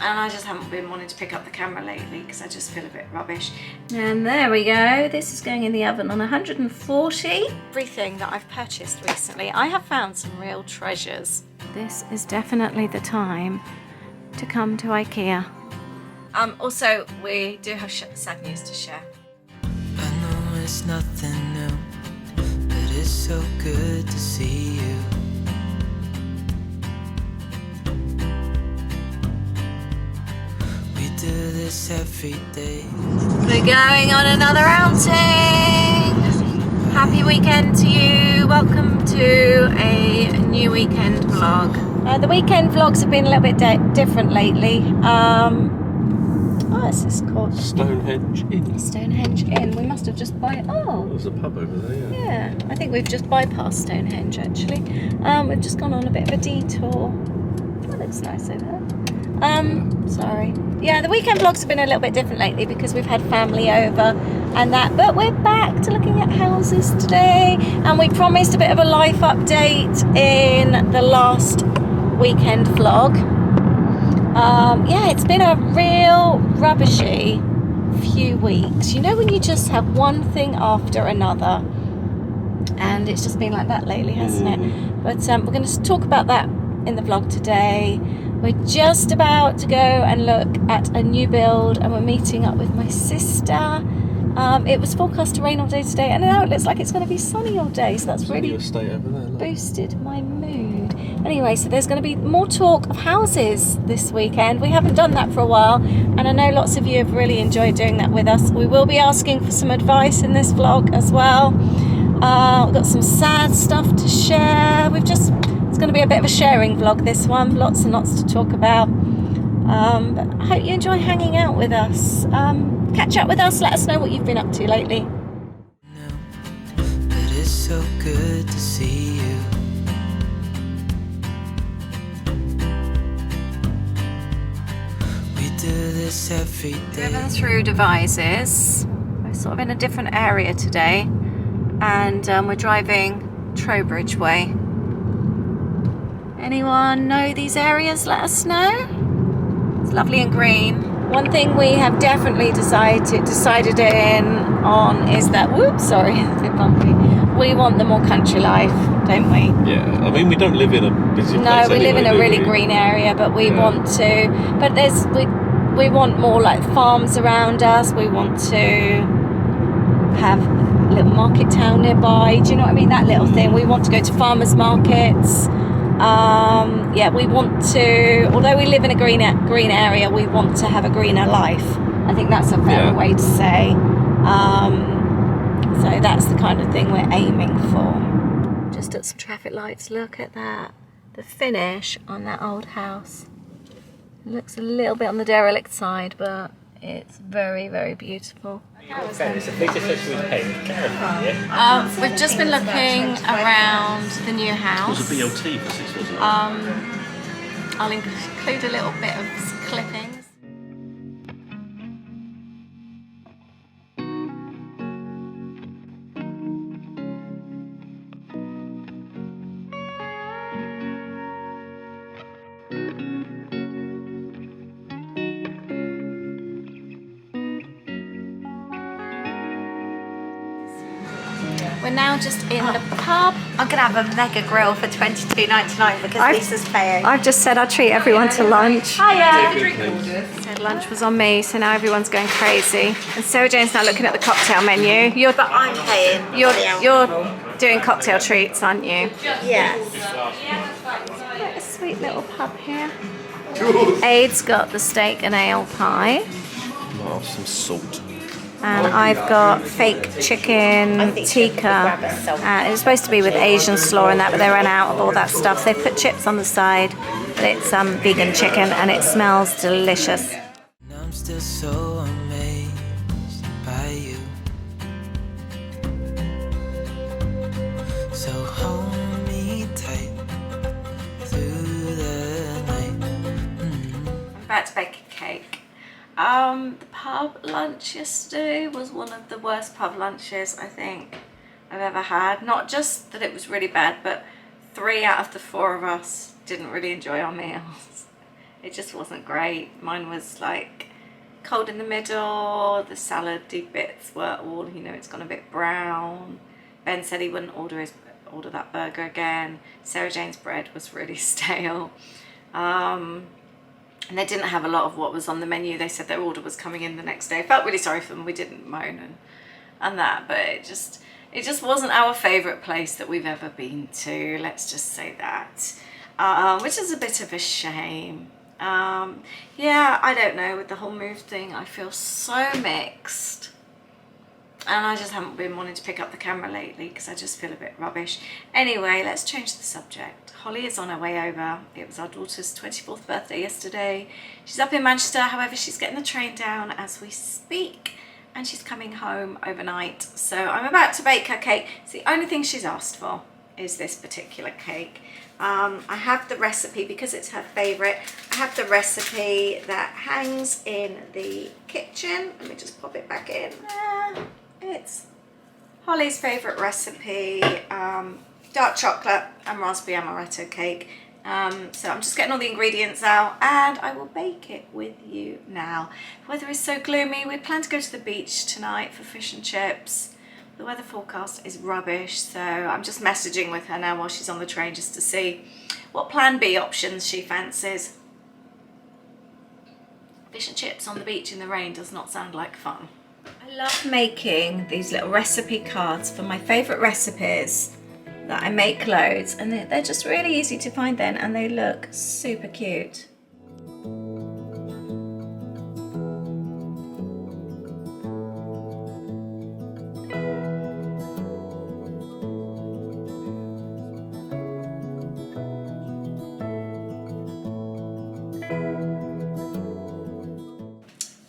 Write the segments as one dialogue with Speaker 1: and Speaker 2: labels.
Speaker 1: and I just haven't been wanting to pick up the camera lately because I just feel a bit rubbish. And there we go, this is going in the oven on 140. Everything that I've purchased recently, I have found some real treasures. This is definitely the time to come to Ikea. Also, we do have sad news to share.
Speaker 2: I know it's nothing new, but it's so good to see you. We do this every day.
Speaker 1: We're going on another outing. Happy weekend to you. Welcome to a new weekend vlog. The weekend vlogs have been a little bit different lately. What's this called?
Speaker 3: Stonehenge Inn.
Speaker 1: Stonehenge Inn. We must have just
Speaker 3: There's a pub over there, yeah.
Speaker 1: Yeah, I think we've just bypassed Stonehenge actually. We've just gone on a bit of a detour. That looks nice over there. Sorry. Yeah, the weekend vlogs have been a little bit different lately because we've had family over and that, but we're back to looking at houses today, and we promised a bit of a life update in the last weekend vlog. Yeah, it's been a real rubbishy few weeks. You know when you just have one thing after another, and it's just been like that lately, hasn't it? But we're going to talk about that in the vlog today. We're just about to go and look at a new build, and we're meeting up with my sister. It was forecast to rain all day today, and now it looks like it's going to be sunny all day, so that's really boosted my mood. Anyway, so there's going to be more talk of houses this weekend. We haven't done that for a while, and I know lots of you have really enjoyed doing that with us. We will be asking for some advice in this vlog as well. We've got some sad stuff to share. It's going to be a bit of a sharing vlog, this one. Lots and lots to talk about. But I hope you enjoy hanging out with us. Catch up with us. Let us know what you've been up to lately.
Speaker 2: No, but it's so good to see you. We do this every day.
Speaker 1: Driven through Devizes. We're sort of in a different area today, and we're driving Trowbridge Way. Anyone know these areas? Let us know. It's lovely and green. One thing we have definitely decided on is that, whoops, sorry, it's a bit bumpy. We want the more country life, don't we?
Speaker 3: Yeah, I mean, we don't live in a busy place.
Speaker 1: No, we live in a really
Speaker 3: we?
Speaker 1: green area, but we want to. But we want more like farms around us. We want to have a little market town nearby. Do you know what I mean? That little thing. We want to go to farmers markets. Yeah, we want to, although we live in a green area, we want to have a greener life. I think that's a fair way to say. So that's the kind of thing we're aiming for. Just at some traffic lights, look at that. The finish on that old house. It looks a little bit on the derelict side, but it's very, very beautiful. We've just been looking around the new house.
Speaker 3: It was a BLT for 6, wasn't it?
Speaker 1: I'll include a little bit of clippings. We're now just in the pub. I'm going to have a mega grill for $22.99 because Lisa's paying. I've just said I'll treat everyone to lunch. Hiya! Said lunch was on me, so now everyone's going crazy. And Sarah Jane's now looking at the cocktail menu.
Speaker 4: But I'm paying.
Speaker 1: You're doing cocktail treats, aren't you?
Speaker 4: Yes.
Speaker 1: A sweet little pub here. Aid's got the steak and ale pie.
Speaker 3: Oh, some salt.
Speaker 1: And I've got fake chicken tikka. It was supposed to be with Asian slaw and that, but they ran out of all that stuff. They put chips on the side, but it's vegan chicken and it smells delicious.
Speaker 2: And I'm still so amazed by you. So hold me tight through the night.
Speaker 1: I'm about to bake a cake. The pub lunch yesterday was one of the worst pub lunches I think I've ever had. Not just that it was really bad, but 3 out of the 4 of us didn't really enjoy our meals. It just wasn't great. Mine was like cold in the middle, the salady bits were all, you know, it's gone a bit brown. Ben said he wouldn't order that burger again. Sarah Jane's bread was really stale. And they didn't have a lot of what was on the menu. They said their order was coming in the next day. I felt really sorry for them. We didn't moan and that, but it just wasn't our favourite place that we've ever been to. Let's just say that, which is a bit of a shame. Yeah, I don't know, with the whole move thing, I feel so mixed. And I just haven't been wanting to pick up the camera lately because I just feel a bit rubbish. Anyway, let's change the subject. Holly is on her way over. It was our daughter's 24th birthday yesterday. She's up in Manchester, however, she's getting the train down as we speak. And she's coming home overnight. So I'm about to bake her cake. It's the only thing she's asked for is this particular cake. I have the recipe because it's her favourite. I have the recipe that hangs in the kitchen. Let me just pop it back in. It's Holly's favourite recipe, dark chocolate and raspberry amaretto cake. So I'm just getting all the ingredients out and I will bake it with you now. The weather is so gloomy. We plan to go to the beach tonight for fish and chips. The weather forecast is rubbish, so I'm just messaging with her now while she's on the train just to see what plan B options she fancies. Fish and chips on the beach in the rain does not sound like fun. I love making these little recipe cards for my favourite recipes that I make loads, and they're just really easy to find then, and they look super cute.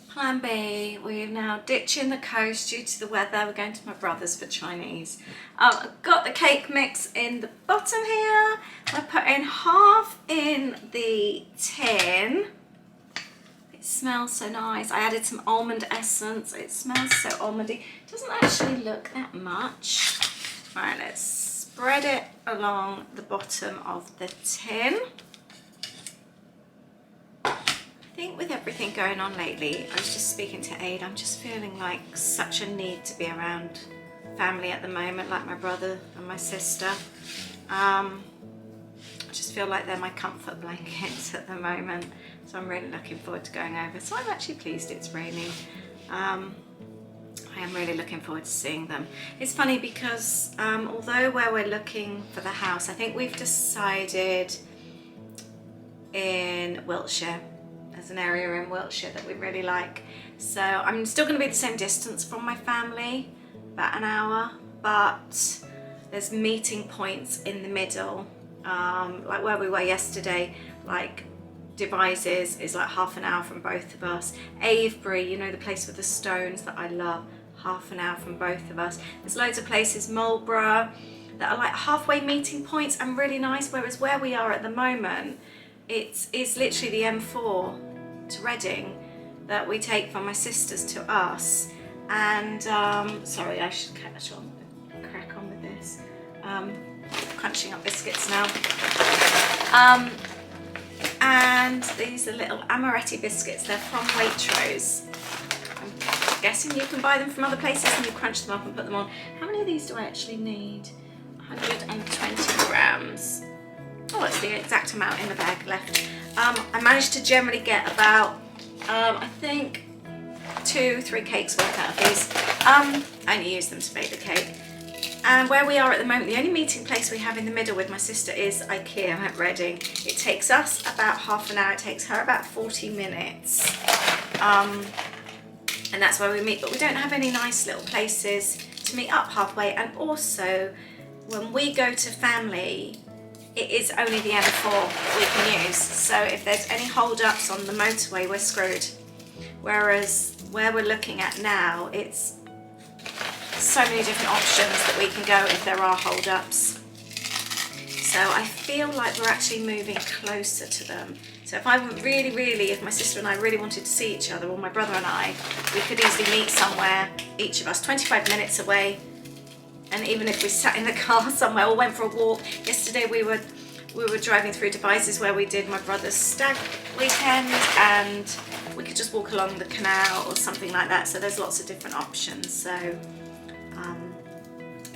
Speaker 1: Plan B, we're now ditching the coast due to the weather. We're going to my brother's for Chinese. I've got the cake mix in the bottom here. I put in half in the tin. It smells so nice. I added some almond essence. It smells so almondy. It doesn't actually look that much. Right, let's spread it along the bottom of the tin. I think with everything going on lately, I was just speaking to Aid, I'm just feeling like such a need to be around family at the moment, like my brother and my sister. I just feel like they're my comfort blankets at the moment, so I'm really looking forward to going over. So I'm actually pleased it's raining. I am really looking forward to seeing them. It's funny because although where we're looking for the house, I think we've decided in Wiltshire. There's an area in Wiltshire that we really like. So I'm still going to be the same distance from my family, about an hour, but there's meeting points in the middle, like where we were yesterday, like Devizes is like half an hour from both of us. Avebury, you know, the place with the stones that I love, half an hour from both of us. There's loads of places, Marlborough, that are like halfway meeting points and really nice, whereas where we are at the moment, it's literally the M4 to Reading that we take from my sisters to us. And sorry, I should crack on with this. Crunching up biscuits now. And these are little amaretti biscuits. They're from Waitrose. I'm guessing you can buy them from other places and you crunch them up and put them on. How many of these do I actually need? 120 grams. Oh, that's the exact amount in the bag left. I managed to generally get about, I think, 2-3 cakes worth out of these. I only use them to bake the cake. And where we are at the moment, the only meeting place we have in the middle with my sister is Ikea at Reading. It takes us about half an hour, it takes her about 40 minutes. And that's where we meet, but we don't have any nice little places to meet up halfway. And also, when we go to family, it is only the M4 that we can use. So if there's any hold-ups on the motorway, we're screwed. Whereas where we're looking at now, it's so many different options that we can go if there are hold-ups. So I feel like we're actually moving closer to them. So if if my sister and I really wanted to see each other, or my brother and I, we could easily meet somewhere, each of us, 25 minutes away. And even if we sat in the car somewhere or went for a walk, yesterday we were we were driving through Devizes where we did my brother's stag weekend, and we could just walk along the canal or something like that. So there's lots of different options. So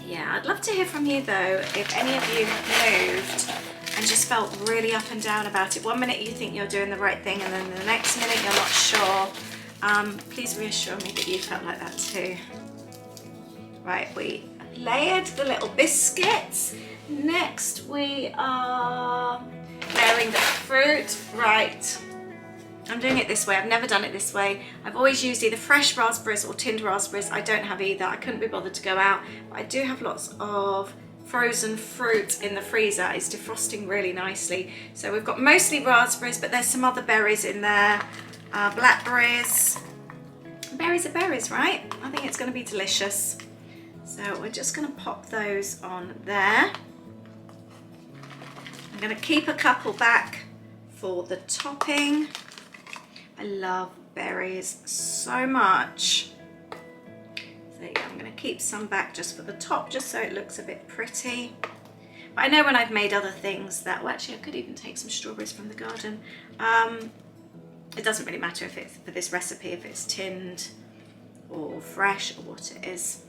Speaker 1: yeah, I'd love to hear from you though, if any of you have moved and just felt really up and down about it. One minute you think you're doing the right thing, and then the next minute you're not sure. Please reassure me that you felt like that too. Right, we layered the little biscuits. Next we are layering the fruit. Right, I'm doing it this way. I've never done it this way. I've always used either fresh raspberries or tinned raspberries. I don't have either. I couldn't be bothered to go out, but I do have lots of frozen fruit in the freezer. It's defrosting really nicely. So we've got mostly raspberries, but there's some other berries in there. Blackberries. Berries are berries, right? I think it's going to be delicious. So we're just going to pop those on there. I'm going to keep a couple back for the topping. I love berries so much. So yeah, I'm going to keep some back just for the top, just so it looks a bit pretty. But I know when I've made other things that, well, actually I could even take some strawberries from the garden. It doesn't really matter if it's for this recipe, if it's tinned or fresh or what it is.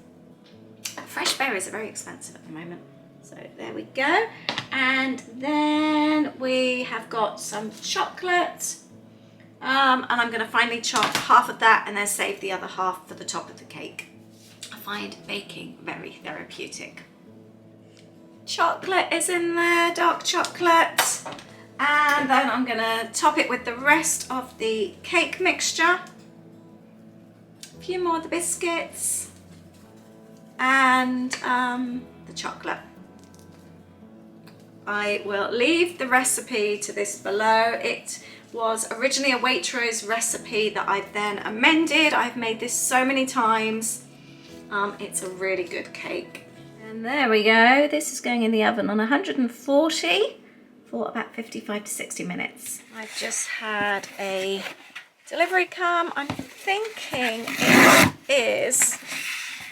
Speaker 1: Fresh berries are very expensive at the moment. So there we go. And then we have got some chocolate. And I'm going to finally chop half of that and then save the other half for the top of the cake. I find baking very therapeutic. Chocolate is in there, dark chocolate. And then I'm going to top it with the rest of the cake mixture. A few more of the biscuits. And the chocolate. I will leave the recipe to this below. It was originally a Waitrose recipe that I've then amended. I've made this so many times. It's a really good cake. And there we go. This is going in the oven on 140 for about 55 to 60 minutes. I've just had a delivery come. I'm thinking it is,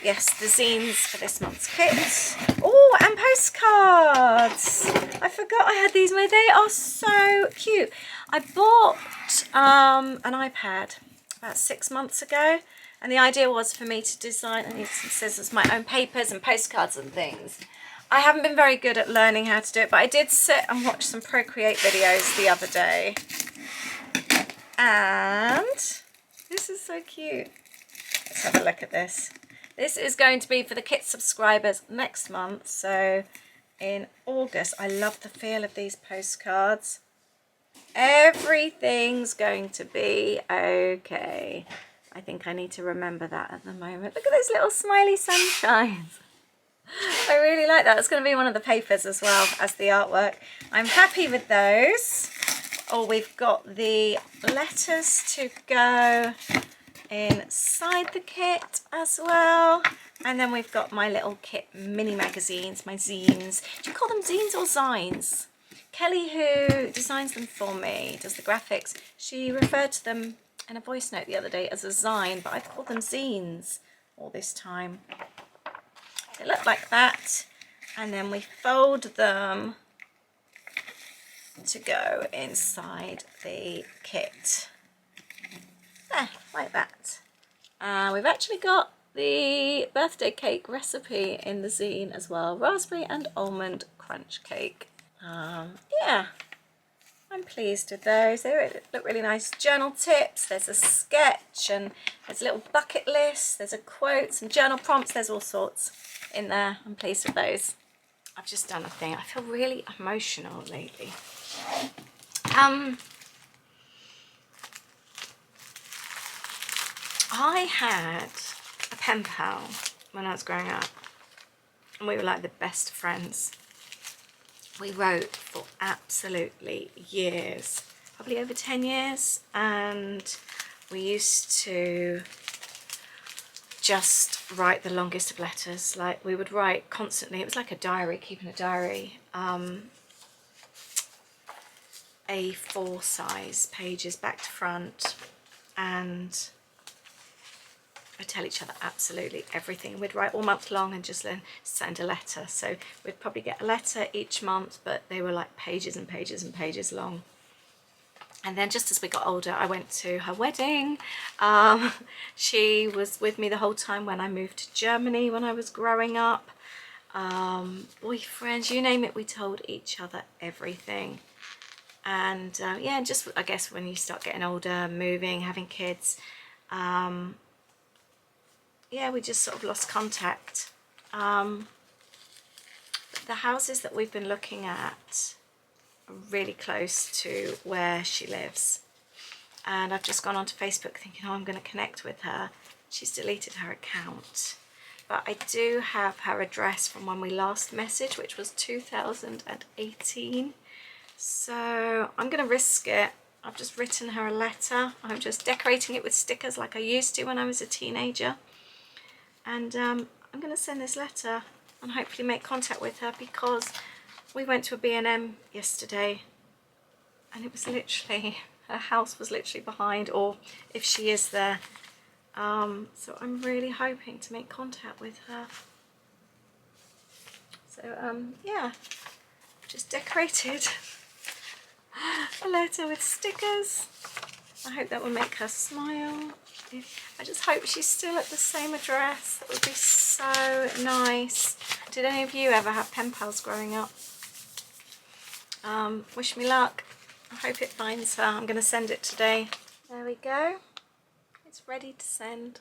Speaker 1: yes, the zines for this month's kit. Oh, and postcards. I forgot I had these made. They are so cute. I bought an iPad about 6 months ago, and the idea was for me to design, I need some scissors, my own papers and postcards and things. I haven't been very good at learning how to do it, but I did sit and watch some Procreate videos the other day. And this is so cute. Let's have a look at this. This is going to be for the kit subscribers next month, so in August. I love the feel of these postcards. Everything's going to be okay. I think I need to remember that at the moment. Look at those little smiley sunshines. I really like that. It's going to be one of the papers as well as the artwork. I'm happy with those. Oh, we've got the letters to go inside the kit as well. And then we've got my little kit mini magazines, my zines. Do you call them zines or zines? Kelly, who designs them for me, does the graphics, she referred to them in a voice note the other day as a zine, but I've called them zines all this time. They look like that, and then we fold them to go inside the kit. There, like that. We've actually got the birthday cake recipe in the zine as well. Raspberry and almond crunch cake. Yeah, I'm pleased with those. They look really nice. Journal tips, there's a sketch, and there's a little bucket list, there's a quote, some journal prompts, there's all sorts in there. I'm pleased with those. I've just done a thing. I feel really emotional lately. I had a pen pal when I was growing up, and we were like the best friends. We wrote for absolutely years, probably over 10 years, and we used to just write the longest of letters. Like, we would write constantly. It was like a diary, keeping a diary. A4 size pages back to front, and we tell each other absolutely everything. We'd write all month long and just then send a letter. So we'd probably get a letter each month, but they were like pages and pages and pages long. And then just as we got older, I went to her wedding. She was with me the whole time when I moved to Germany when I was growing up. Boyfriends, you name it, we told each other everything. And yeah, just I guess when you start getting older, moving, having kids, yeah, we just sort of lost contact. The houses that we've been looking at really close to where she lives, and I've just gone onto Facebook thinking, oh, I'm going to connect with her. She's deleted her account, but I do have her address from when we last messaged, which was 2018. So I'm going to risk it. I've just written her a letter. I'm just decorating it with stickers like I used to when I was a teenager, and I'm going to send this letter and hopefully make contact with her, because we went to a B&M yesterday and it was literally, her house was literally behind, or if she is there. So I'm really hoping to make contact with her. So yeah, just decorated a letter with stickers. I hope that will make her smile. I just hope she's still at the same address. That would be so nice. Did any of you ever have pen pals growing up? Wish me luck. I hope it finds her. I'm going to send it today. There we go. It's ready to send.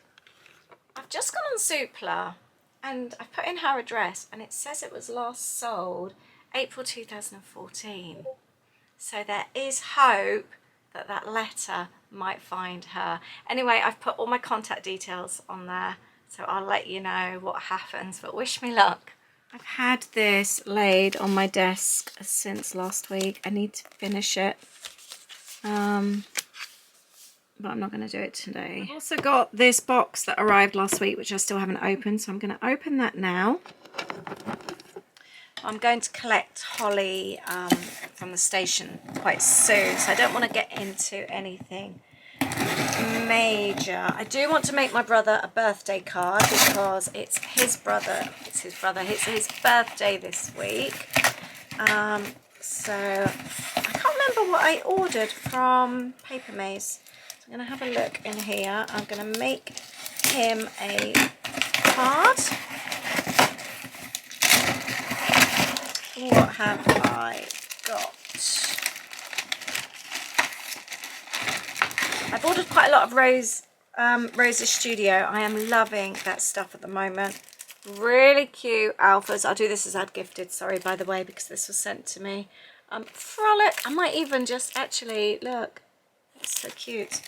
Speaker 1: I've just gone on Zoopla and I put in her address and it says it was last sold April 2014. So there is hope that that letter might find her. Anyway, I've put all my contact details on there, so I'll let you know what happens, but wish me luck. I've had this laid on my desk since last week. I need to finish it, but I'm not going to do it today. I've also got this box that arrived last week, which I still haven't opened, so I'm going to open that now. I'm going to collect Holly from the station quite soon, so I don't want to get into anything major. I do want to make my brother a birthday card because it's his his birthday this week. So I can't remember what I ordered from Paper Maze. So I'm going to have a look in here. I'm going to make him a card. What have I got? I've ordered quite a lot of Rose's Studio. I am loving that stuff at the moment. Really cute alphas. I'll do this as ad gifted, sorry, by the way, because this was sent to me. Frolic. I might even just actually, look, it's so cute.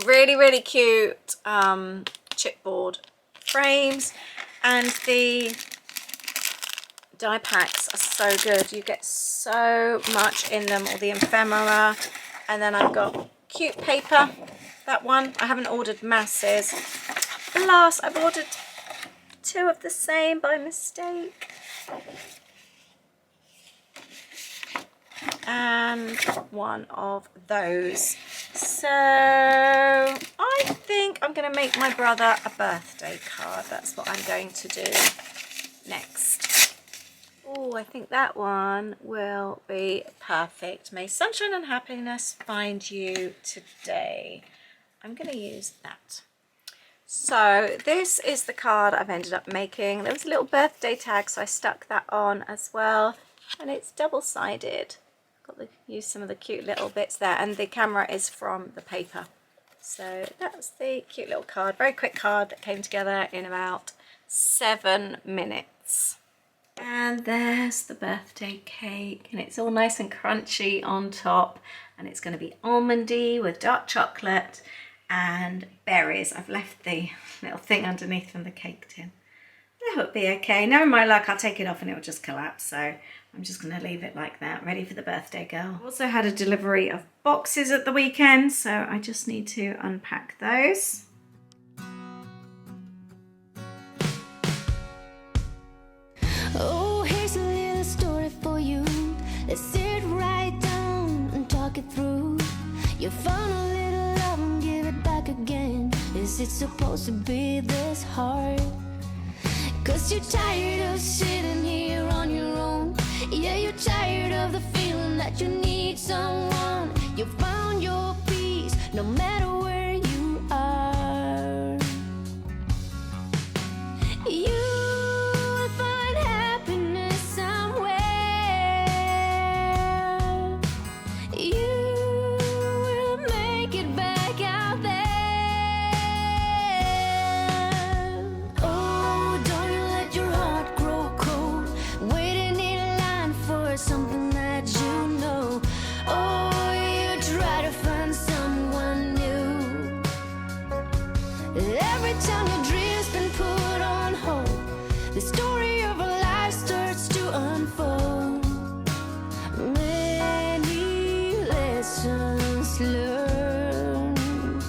Speaker 1: Really, really cute chipboard frames. And the die packs are so good. You get so much in them, or the ephemera. And then I've got cute paper, that one. I haven't ordered masses. Blast, I've ordered 2 of the same by mistake. And 1 of those. So I think I'm going to make my brother a birthday card. That's what I'm going to do next. Oh, I think that one will be perfect. May sunshine and happiness find you today. I'm going to use that. So this is the card I've ended up making. There was a little birthday tag, so I stuck that on as well. And it's double-sided. Got to use some of the cute little bits there, and the camera is from the paper. So that's the cute little card. Very quick card that came together in about 7 minutes. And there's the birthday cake, and it's all nice and crunchy on top, and it's going to be almondy with dark chocolate and berries. I've left the little thing underneath from the cake tin. That would be okay. Knowing my luck, I'll take it off and it will just collapse, so I'm just going to leave it like that, ready for the birthday girl. I also had a delivery of boxes at the weekend, so I just need to unpack those.
Speaker 4: Oh, here's a little story for you. Let's sit right down and talk it through. You found a little love and it's supposed to be this hard. 'Cause you're tired of sitting here on your own. Yeah, you're tired of the feeling that you need someone. You found your peace no matter where you are. You will find happiness somewhere. You will make it back out there. Oh, don't you let your heart grow cold, waiting in line for something that you know. Oh, you try to find someone new. Every time your dream's been put on hold, the story of a life starts to unfold. Many lessons learned,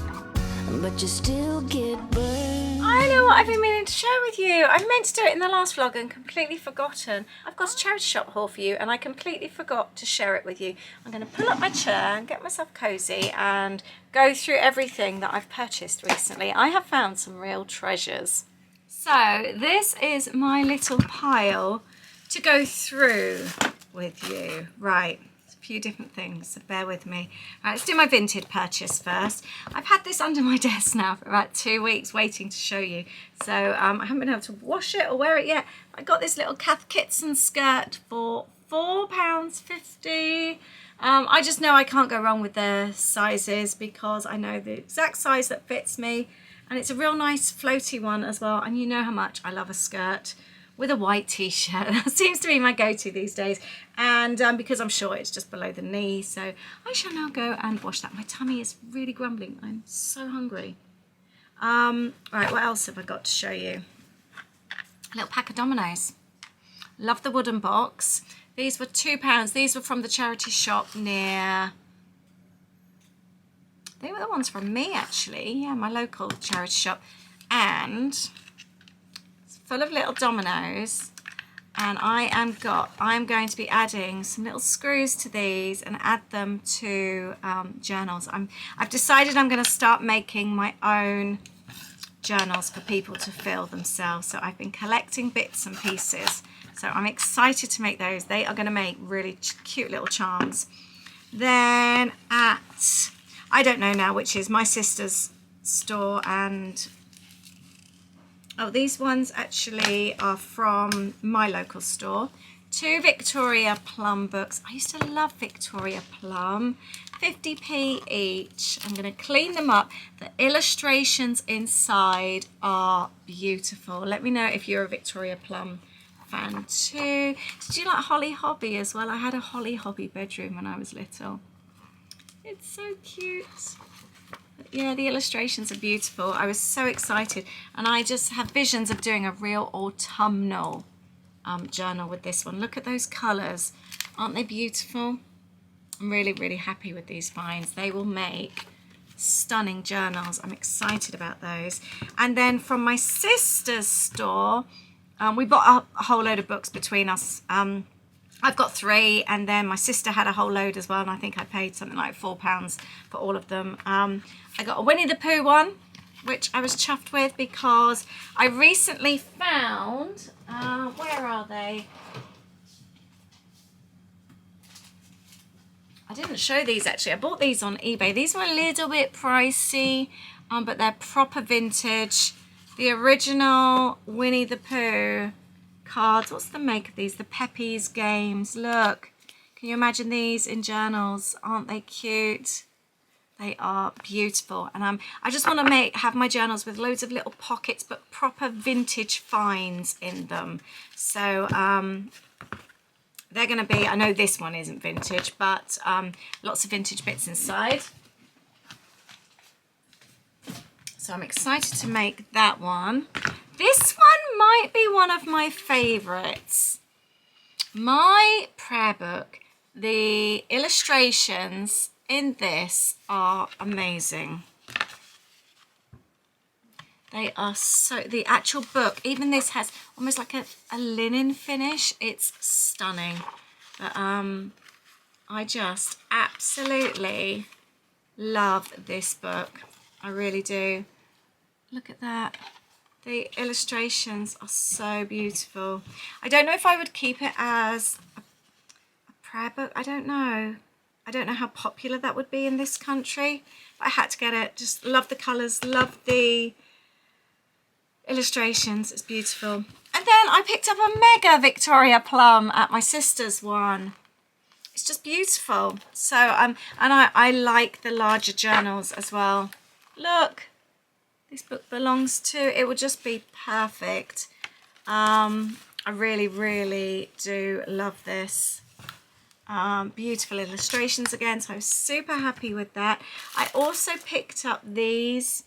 Speaker 4: but you still get burned.
Speaker 1: I know what I've been meaning to share with you. I meant to do it in the last vlog and completely forgotten. I've got a charity shop haul for you and I completely forgot to share it with you. I'm going to pull up my chair and get myself cozy and go through everything that I've purchased recently. I have found some real treasures. So this is my little pile to go through with you. Right. A few different things, so bear with me. Right, let's do my Vinted purchase first. I've had this under my desk now for about 2 weeks waiting to show you, so I haven't been able to wash it or wear it yet. I got this little Kath Kitson skirt for £4.50. I just know I can't go wrong with their sizes because I know the exact size that fits me, and it's a real nice floaty one as well, and you know how much I love a skirt with a white t-shirt. That seems to be my go-to these days, and because I'm short it's just below the knee, so I shall now go and wash that. My tummy is really grumbling, I'm so hungry. Right, what else have I got to show you? A little pack of Dominoes. Love the wooden box. These were £2. These were from the charity shop near, they were the ones from me actually, yeah, my local charity shop, and full of little dominoes, and I'm going to be adding some little screws to these and add them to journals. I've decided I'm going to start making my own journals for people to fill themselves, so I've been collecting bits and pieces, so I'm excited to make those. They are going to make really cute little charms. Then at, I don't know now which is my sister's store, and oh, these ones actually are from my local store. 2 Victoria Plum books. I used to love Victoria Plum. 50p each. I'm going to clean them up. The illustrations inside are beautiful. Let me know if you're a Victoria Plum fan too. Did you like Holly Hobby as well? I had a Holly Hobby bedroom when I was little. It's so cute. Yeah, the illustrations are beautiful. I was so excited, and I just have visions of doing a real autumnal journal with this one. Look at those colours. Aren't they beautiful? I'm really, really happy with these finds. They will make stunning journals. I'm excited about those. And then from my sister's store, we bought a whole load of books between us. I've got 3, and then my sister had a whole load as well, and I think I paid something like £4 for all of them. I got a Winnie the Pooh one, which I was chuffed with because I recently found, where are they? I didn't show these actually. I bought these on eBay. These were a little bit pricey, but they're proper vintage. The original Winnie the Pooh cards. What's the make of these? The Peppies games. Look, can you imagine these in journals? Aren't they cute? They are beautiful, and I just want to have my journals with loads of little pockets, but proper vintage finds in them. So they're going to be, I know this one isn't vintage, but lots of vintage bits inside. So I'm excited to make that one. This one might be one of my favourites. My prayer book, the illustrations in this are amazing. They are so, the actual book, even this has almost like a linen finish. It's stunning. But I just absolutely love this book. I really do. Look at that. The illustrations are so beautiful. I don't know if I would keep it as a prayer book. I don't know. I don't know how popular that would be in this country. But I had to get it. Just love the colours, love the illustrations. It's beautiful. And then I picked up a mega Victoria Plum at my sister's one. It's just beautiful. So and I like the larger journals as well. Look, this book belongs to, it would just be perfect. I really do love this. Beautiful illustrations again, so I was super happy with that. I also picked up these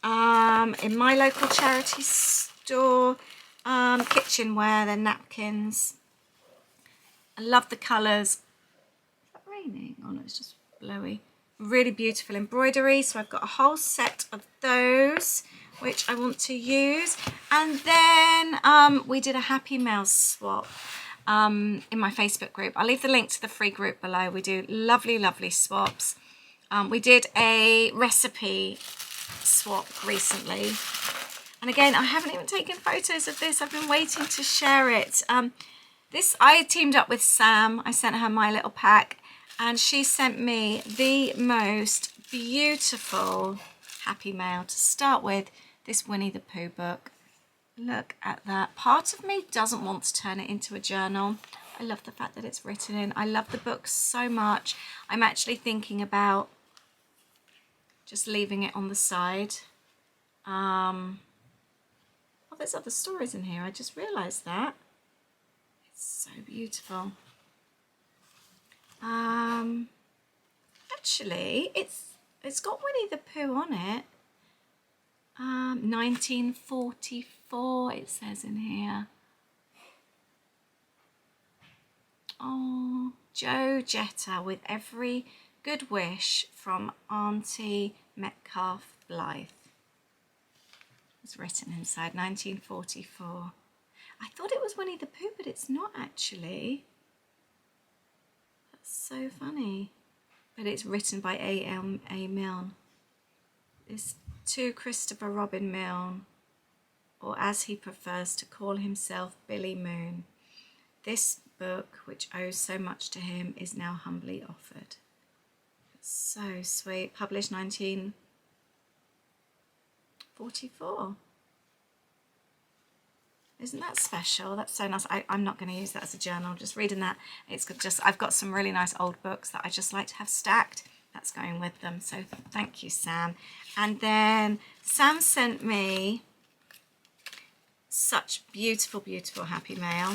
Speaker 1: in my local charity store, kitchenware, they're napkins. I love the colours. Is that raining? Oh no, it's just blowy. Really beautiful embroidery, so I've got a whole set of those which I want to use. And then we did a Happy Mail swap in my Facebook group. I'll leave the link to the free group below. We do lovely swaps. We did a recipe swap recently, and again I haven't even taken photos of this. I've been waiting to share it. This, I teamed up with Sam. I sent her my little pack, and she sent me the most beautiful Happy Mail to start with. This Winnie the Pooh book. Look at that. Part of me doesn't want to turn it into a journal. I love the fact that it's written in. I love the book so much. I'm actually thinking about just leaving it on the side. Oh, there's other stories in here. I just realised that. It's so beautiful. Actually, it's got Winnie the Pooh on it. 1944 it says in here. Oh, Joe Jetta, with every good wish from Auntie Metcalf Blythe. It's written inside, 1944. I thought it was Winnie the Pooh, but it's not actually. That's so funny. But it's written by A.M.A. Milne. It's to Christopher Robin Milne, or as he prefers to call himself, Billy Moon. This book, which owes so much to him, is now humbly offered. It's so sweet. Published 1944. Isn't that special? That's so nice. I'm not going to use that as a journal. Just reading that, it's just, I've got some really nice old books that I just like to have stacked. That's going with them. So thank you, Sam. And then Sam sent me such beautiful Happy Mail.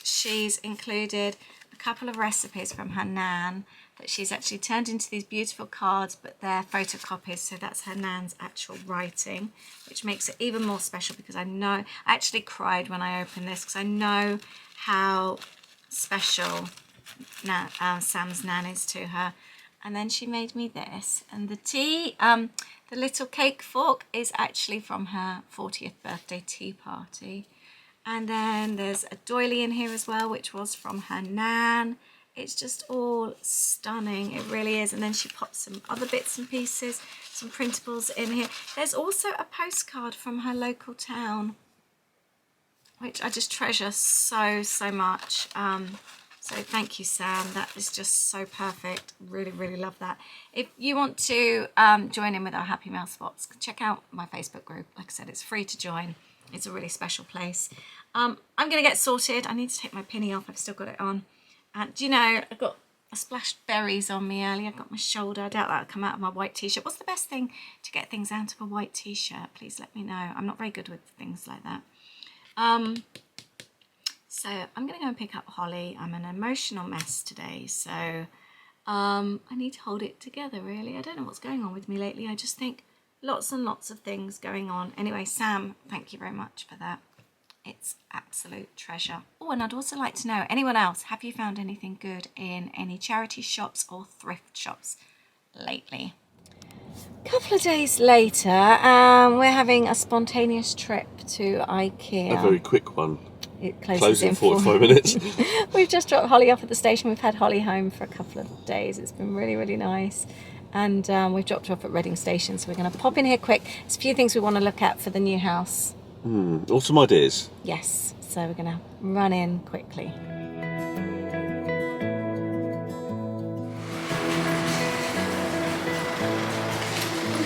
Speaker 1: She's included a couple of recipes from her nan that she's actually turned into these beautiful cards, but they're photocopies, so that's her nan's actual writing, which makes it even more special because I know, I actually cried when I opened this because I know how special Sam's nan is to her. And then she made me this, and the tea, the little cake fork is actually from her 40th birthday tea party. And then there's a doily in here as well, which was from her nan. It's just all stunning, it really is. And then she popped some other bits and pieces, some printables in here. There's also a postcard from her local town, which I just treasure so much. So thank you, Sam. That is just so perfect. Really love that. If you want to join in with our Happy Mail swaps, check out my Facebook group. Like I said, it's free to join. It's a really special place. I'm going to get sorted. I need to take my pinny off. I've still got it on. And you know, I splashed berries on me earlier. I got my shoulder. I doubt that'll come out of my white t-shirt. What's the best thing to get things out of a white t-shirt? Please let me know. I'm not very good with things like that. So I'm going to go and pick up Holly. I'm an emotional mess today, so I need to hold it together, really. I don't know what's going on with me lately. I just think lots and lots of things going on. Anyway, Sam, thank you very much for that. It's absolute treasure. Oh, and I'd also like to know, anyone else, have you found anything good in any charity shops or thrift shops lately? A couple of days later, we're having a spontaneous trip to Ikea.
Speaker 3: A very quick one.
Speaker 1: It closes in
Speaker 3: 45 minutes.
Speaker 1: We've just dropped Holly off at the station. We've had Holly home for a couple of days. It's been really nice. and we've dropped her off at Reading Station, so we're going to pop in here quick. There's a few things we want to look at for the new house.
Speaker 3: Awesome ideas.
Speaker 1: Yes, so we're going to run in quickly.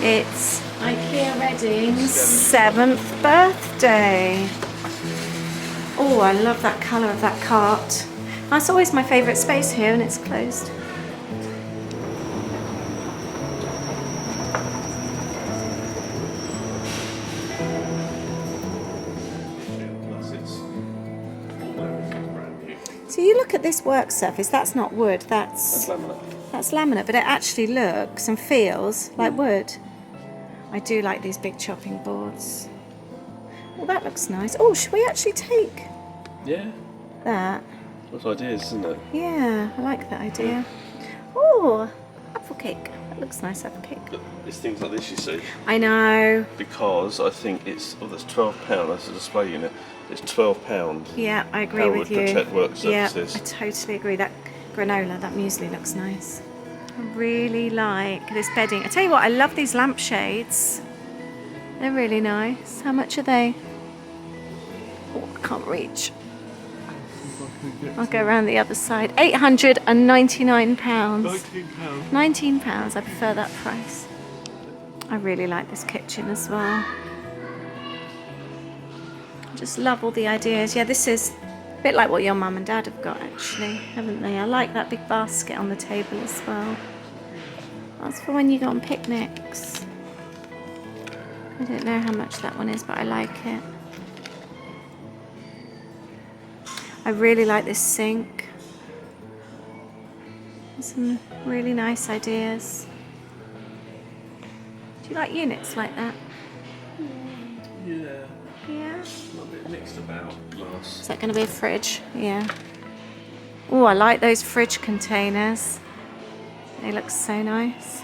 Speaker 1: It's Ikea Reading's 7th birthday. Oh, I love that colour of that cart. That's always my favourite space here, and it's closed. So you look at this work surface, that's not wood, that's laminate, but it actually looks and feels like wood. I do like these big chopping boards. Well, that looks nice. Oh, should we actually take that?
Speaker 3: What ideas, isn't it?
Speaker 1: Yeah, I like that idea. Oh, apple cake. That looks nice, apple cake.
Speaker 3: But it's things like this, you see.
Speaker 1: I know.
Speaker 3: Because I think it's, that's £12. That's a display unit. It's £12.
Speaker 1: Yeah, I agree with you.
Speaker 3: Protect work
Speaker 1: Yeah,
Speaker 3: surfaces.
Speaker 1: I totally agree. That granola, that muesli looks nice. I really like this bedding. I tell you what, I love these lampshades. They're really nice. How much are they? Oh, I can't reach. I'll go around the other side. £899. £19. I prefer that price. I really like this kitchen as well. I just love all the ideas. Yeah, this is a bit like what your mum and dad have got actually, haven't they? I like that big basket on the table as well. That's for when you go on picnics. I don't know how much that one is, but I like it. I really like this sink. There's some really nice ideas. Do you like units like that?
Speaker 3: Yeah.
Speaker 1: Yeah.
Speaker 3: A bit mixed about glass.
Speaker 1: Is that going to be a fridge? Yeah. Oh, I like those fridge containers. They look so nice.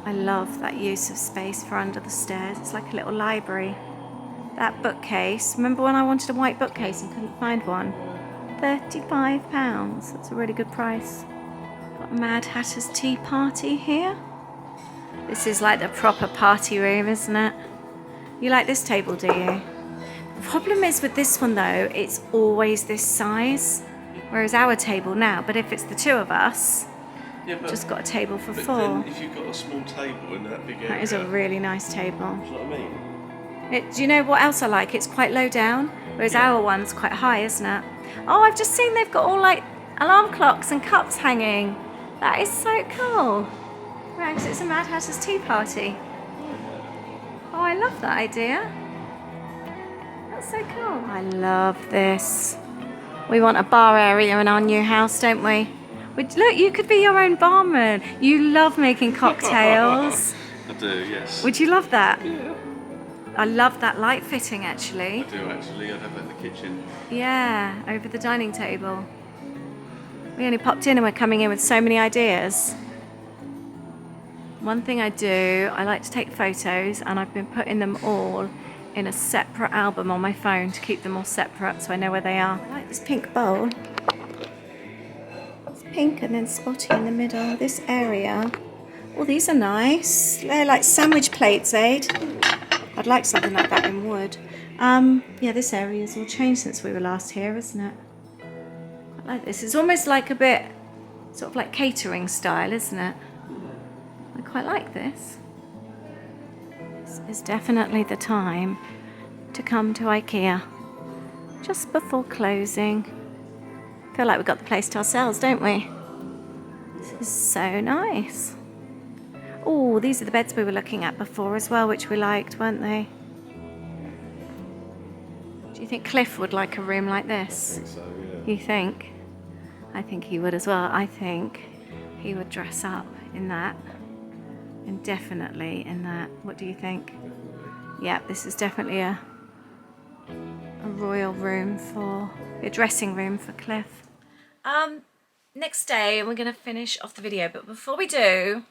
Speaker 1: I love that use of space for under the stairs. It's like a little library. That bookcase. Remember when I wanted a white bookcase and couldn't find one? £35. That's a really good price. Got Mad Hatter's Tea Party here. This is like the proper party room, isn't it? You like this table, do you? The problem is with this one though, it's always this size. Whereas our table now, but if it's the two of us, just got a table for four.
Speaker 3: Then if you've got a small table in that big area,
Speaker 1: That is a really nice table.
Speaker 3: do you know what I mean?
Speaker 1: Do you know what else I like? It's quite low down, whereas our one's quite high, isn't it? Oh, I've just seen they've got all like alarm clocks and cups hanging. That is so cool. Right, 'cause it's a Mad Hatter's Tea Party. Oh, I love that idea. That's so cool. I love this. We want a bar area in our new house, don't we? Look, you could be your own barman. You love making cocktails.
Speaker 3: I do, yes.
Speaker 1: Would you love that?
Speaker 3: Yeah.
Speaker 1: I love that light fitting actually.
Speaker 3: I do actually. I'd have that in the kitchen.
Speaker 1: Yeah, over the dining table. We only popped in and we're coming in with so many ideas. One thing I do, I like to take photos, and I've been putting them all in a separate album on my phone to keep them all separate so I know where they are. I like this pink bowl. It's pink and then spotty in the middle. This area. Oh, these are nice. They're like sandwich plates, Aid. I'd like something like that in wood. Yeah, this area's all changed since we were last here, isn't it? I like this. It's almost like a bit, sort of like catering style, isn't it? I quite like this. This is definitely the time to come to Ikea. Just before closing. Feel like we've got the place to ourselves, don't we? This is so nice. Oh, these are the beds we were looking at before as well, which we liked, weren't they? Do you think Cliff would like a room like this?
Speaker 3: I think so, yeah.
Speaker 1: You think? I think he would as well. I think he would dress up in that. And definitely in that. What do you think? Yeah, this is definitely a royal room for a dressing room for Cliff. Next day we're going to finish off the video, but before we do,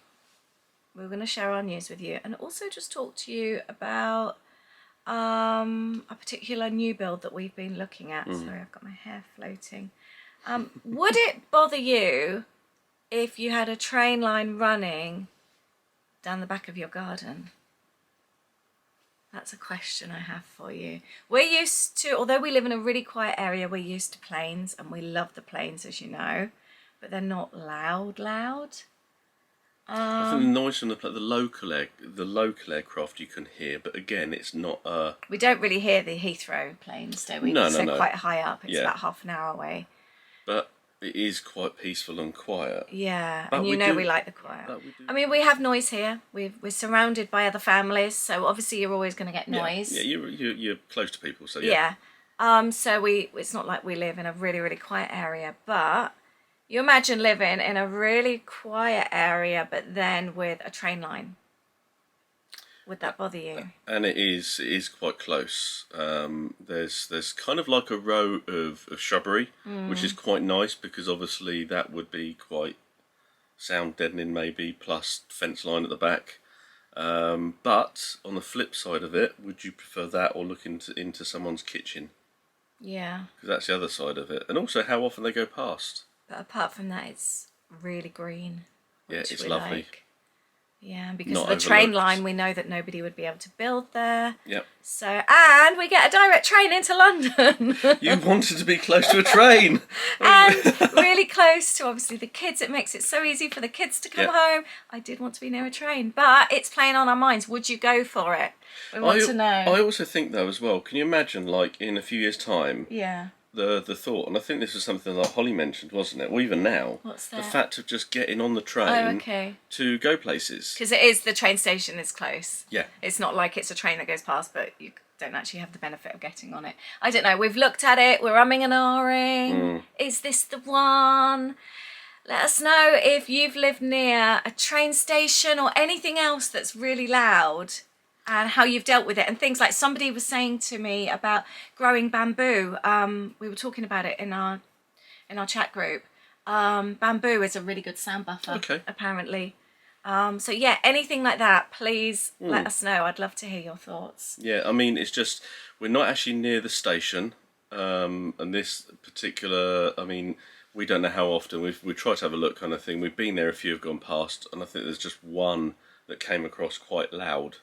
Speaker 1: we're going to share our news with you and also just talk to you about a particular new build that we've been looking at. Sorry, I've got my hair floating. Would it bother you if you had a train line running down the back of your garden? That's a question I have for you. We're used to, although we live in a really quiet area, we're used to planes, and we love the planes, as you know, but they're not loud.
Speaker 3: I think the noise from the local aircraft you can hear, but again, it's not.
Speaker 1: We don't really hear the Heathrow planes, do we?
Speaker 3: No.
Speaker 1: Quite high up. It's
Speaker 3: Yeah.
Speaker 1: about half an hour away.
Speaker 3: But it is quite peaceful and quiet.
Speaker 1: Yeah,
Speaker 3: But
Speaker 1: and we like the quiet.
Speaker 3: But we do.
Speaker 1: I mean, we have noise here. We're surrounded by other families, so obviously you're always going to get noise.
Speaker 3: Yeah, you're close to people, so yeah.
Speaker 1: So it's not like we live in a really, really quiet area, but you imagine living in a really quiet area, but then with a train line. Would that bother you?
Speaker 3: And it is quite close. There's kind of like a row of shrubbery, which is quite nice because obviously that would be quite sound deadening maybe, plus fence line at the back. But on the flip side of it, would you prefer that or look into someone's kitchen?
Speaker 1: Yeah.
Speaker 3: Because that's the other side of it. And also how often they go past.
Speaker 1: But apart from that, it's really green.
Speaker 3: Yeah,
Speaker 1: which
Speaker 3: it's
Speaker 1: we
Speaker 3: lovely.
Speaker 1: like. Yeah, because
Speaker 3: Not
Speaker 1: of the train
Speaker 3: overlooked.
Speaker 1: line, we know that nobody would be able to build there.
Speaker 3: Yep.
Speaker 1: So, and we get a direct train into London.
Speaker 3: You wanted to be close to a train.
Speaker 1: And really close to, obviously, the kids. It makes it so easy for the kids to come
Speaker 3: Yep.
Speaker 1: home. I did want to be near a train, but it's playing on our minds. Would you go for it? We want to know.
Speaker 3: I also think though as well, can you imagine like in a few years' time,
Speaker 1: Yeah.
Speaker 3: the thought, and I think this was something that Holly mentioned, wasn't it? Or even now.
Speaker 1: What's
Speaker 3: The
Speaker 1: that?
Speaker 3: fact of just getting on the
Speaker 1: Oh,
Speaker 3: train
Speaker 1: okay.
Speaker 3: to go places.
Speaker 1: Because it is, the train station is close.
Speaker 3: Yeah.
Speaker 1: It's not like it's a train that goes past, but you don't actually have the benefit of getting on it. I don't know. We've looked at it. We're umming and ahhing. Is this the one? Let us know if you've lived near a train station or anything else that's really loud and how you've dealt with it. And things like somebody was saying to me about growing bamboo. We were talking about it in our chat group. Bamboo is a really good sound buffer,
Speaker 3: Okay.
Speaker 1: apparently. So yeah, anything like that, please let us know. I'd love to hear your thoughts.
Speaker 3: Yeah, I mean, it's just, we're not actually near the station. And this particular, I mean, we don't know how often. We've tried to have a look kind of thing. We've been there, a few have gone past, and I think there's just one that came across quite loud.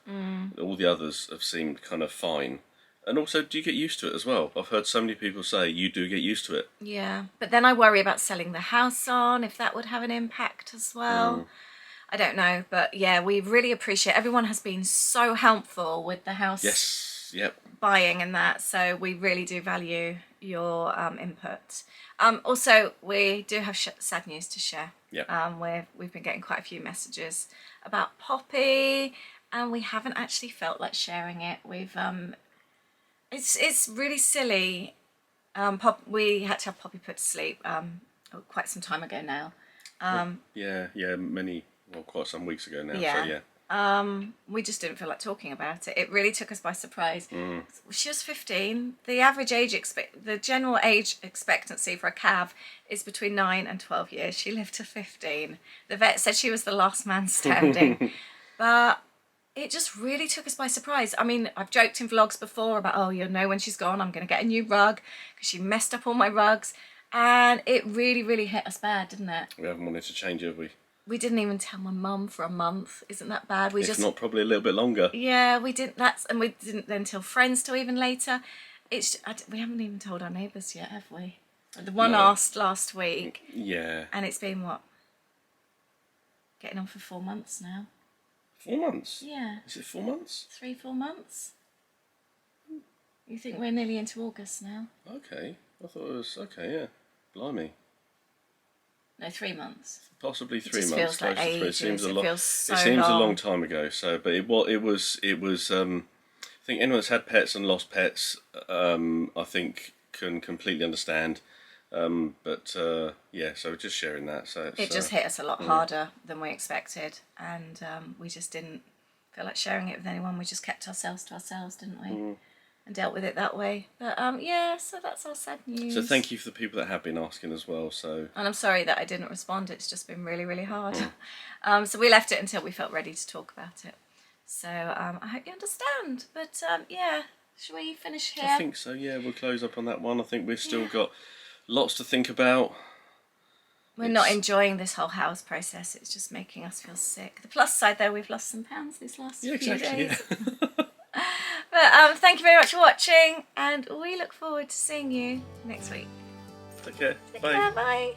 Speaker 3: All the others have seemed kind of fine. And also, do you get used to it as well? I've heard so many people say you do get used to it.
Speaker 1: Yeah, but then I worry about selling the house on, if that would have an impact as well. I don't know, but yeah, we really appreciate, everyone has been so helpful with the house
Speaker 3: Yes, yep.
Speaker 1: buying and that, so we really do value your input. Also, we do have sad news to share.
Speaker 3: Yep.
Speaker 1: We've been getting quite a few messages about Poppy, and we haven't actually felt like sharing it. We've it's really silly. We had to have Poppy put to sleep quite some time ago now.
Speaker 3: Quite some weeks ago now.
Speaker 1: Yeah.
Speaker 3: So yeah.
Speaker 1: We just didn't feel like talking about it. It really took us by surprise. She was 15. The average the general age expectancy for a calf is between 9 and 12 years. She lived to 15. The vet said she was the last man standing. But it just really took us by surprise. I mean, I've joked in vlogs before about, oh, you'll know when she's gone, I'm going to get a new rug, because she messed up all my rugs. And it really, really hit us bad, didn't it?
Speaker 3: We haven't wanted to change it, have we?
Speaker 1: We didn't even tell my mum for a month. Isn't that bad?
Speaker 3: If not, probably a little bit longer.
Speaker 1: Yeah, we didn't. And we didn't then tell friends till even later. We haven't even told our neighbours yet, have we? The one asked last week.
Speaker 3: Yeah.
Speaker 1: And it's been what? Getting on for 4 months now.
Speaker 3: 4 months?
Speaker 1: Yeah.
Speaker 3: Is it 4 months?
Speaker 1: 3-4 months. You think we're nearly into August now?
Speaker 3: Okay. I thought it was, okay, yeah. Blimey.
Speaker 1: No, 3 months.
Speaker 3: Possibly 3
Speaker 1: just
Speaker 3: months.
Speaker 1: feels like
Speaker 3: close to 3. It
Speaker 1: ages.
Speaker 3: seems a
Speaker 1: It
Speaker 3: lot.
Speaker 1: feels so
Speaker 3: it seems a long
Speaker 1: long.
Speaker 3: time ago. So, but it was. I think anyone that's had pets and lost pets, I think can completely understand. Yeah. So just sharing that. So
Speaker 1: It just hit us a lot harder than we expected, and we just didn't feel like sharing it with anyone. We just kept ourselves to ourselves, didn't we? And dealt with it that way. But yeah, so that's our sad news.
Speaker 3: So thank you for the people that have been asking as well. So.
Speaker 1: And I'm sorry that I didn't respond. It's just been really, really hard. So we left it until we felt ready to talk about it. So I hope you understand. But yeah, shall we finish here?
Speaker 3: I think so. Yeah, we'll close up on that one. I think we've still got lots to think about.
Speaker 1: We're not enjoying this whole house process. It's just making us feel sick. The plus side, though, we've lost some pounds these last few days.
Speaker 3: Yeah.
Speaker 1: But thank you very much for watching, and we look forward to seeing you next week.
Speaker 3: Take care.
Speaker 1: Take
Speaker 3: Bye.
Speaker 1: care, bye.